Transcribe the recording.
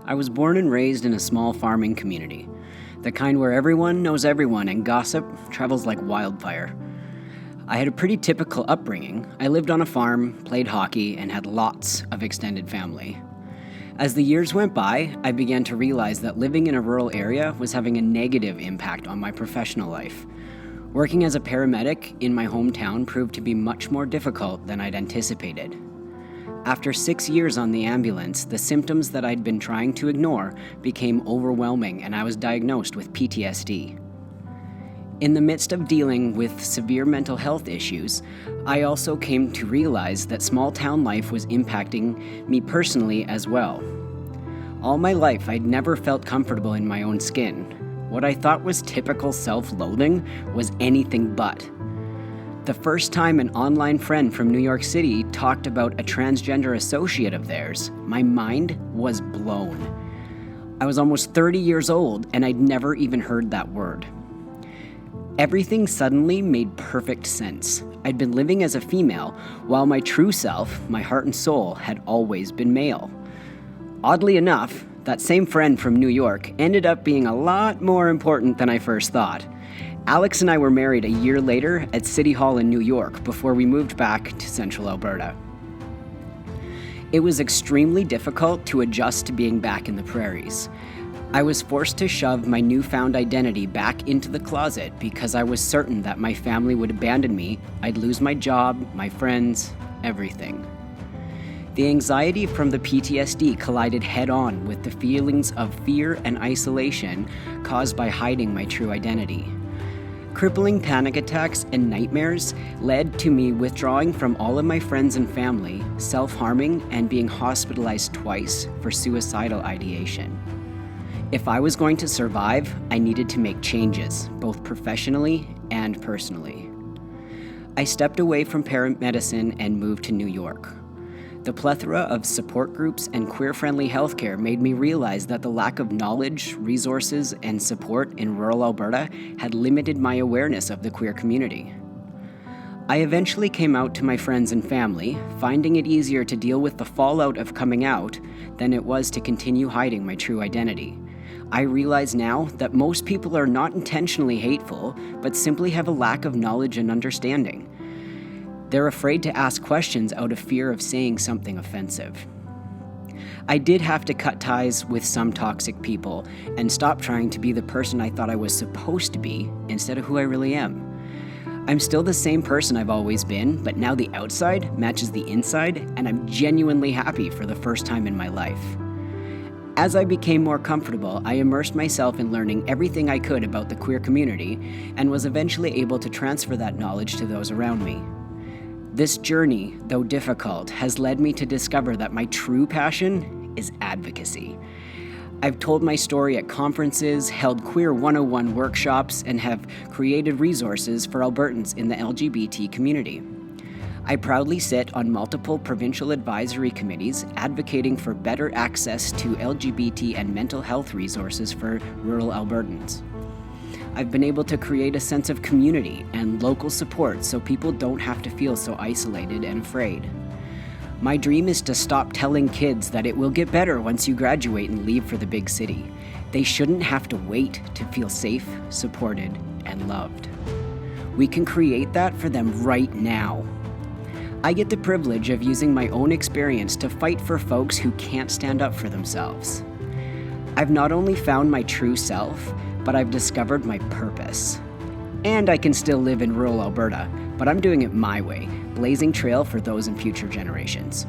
I was born and raised in a small farming community, the kind where everyone knows everyone and gossip travels like wildfire. I had a pretty typical upbringing. I lived on a farm, played hockey, and had lots of extended family. As the years went by, I began to realize that living in a rural area was having a negative impact on my professional life. Working as a paramedic in my hometown proved to be much more difficult than I'd anticipated. After 6 years on the ambulance, the symptoms that I'd been trying to ignore became overwhelming, and I was diagnosed with PTSD. In the midst of dealing with severe mental health issues, I also came to realize that small town life was impacting me personally as well. All my life, I'd never felt comfortable in my own skin. What I thought was typical self-loathing was anything but. The first time an online friend from New York City talked about a transgender associate of theirs, my mind was blown. I was almost 30 years old and I'd never even heard that word. Everything suddenly made perfect sense. I'd been living as a female, while my true self, my heart and soul, had always been male. Oddly enough, that same friend from New York ended up being a lot more important than I first thought. Alex and I were married a year later at City Hall in New York before we moved back to central Alberta. It was extremely difficult to adjust to being back in the prairies. I was forced to shove my newfound identity back into the closet because I was certain that my family would abandon me, I'd lose my job, my friends, everything. The anxiety from the PTSD collided head-on with the feelings of fear and isolation caused by hiding my true identity. Crippling panic attacks and nightmares led to me withdrawing from all of my friends and family, self-harming, and being hospitalized twice for suicidal ideation. If I was going to survive, I needed to make changes, both professionally and personally. I stepped away from paramedicine and moved to New York. The plethora of support groups and queer-friendly healthcare made me realize that the lack of knowledge, resources, and support in rural Alberta had limited my awareness of the queer community. I eventually came out to my friends and family, finding it easier to deal with the fallout of coming out than it was to continue hiding my true identity. I realize now that most people are not intentionally hateful, but simply have a lack of knowledge and understanding. They're afraid to ask questions out of fear of saying something offensive. I did have to cut ties with some toxic people and stop trying to be the person I thought I was supposed to be instead of who I really am. I'm still the same person I've always been, but now the outside matches the inside, and I'm genuinely happy for the first time in my life. As I became more comfortable, I immersed myself in learning everything I could about the queer community and was eventually able to transfer that knowledge to those around me. This journey, though difficult, has led me to discover that my true passion is advocacy. I've told my story at conferences, held Queer 101 workshops, and have created resources for Albertans in the LGBT community. I proudly sit on multiple provincial advisory committees advocating for better access to LGBT and mental health resources for rural Albertans. I've been able to create a sense of community and local support so people don't have to feel so isolated and afraid. My dream is to stop telling kids that it will get better once you graduate and leave for the big city. They shouldn't have to wait to feel safe, supported, and loved. We can create that for them right now. I get the privilege of using my own experience to fight for folks who can't stand up for themselves. I've not only found my true self, but I've discovered my purpose. And I can still live in rural Alberta, but I'm doing it my way, blazing trail for those in future generations.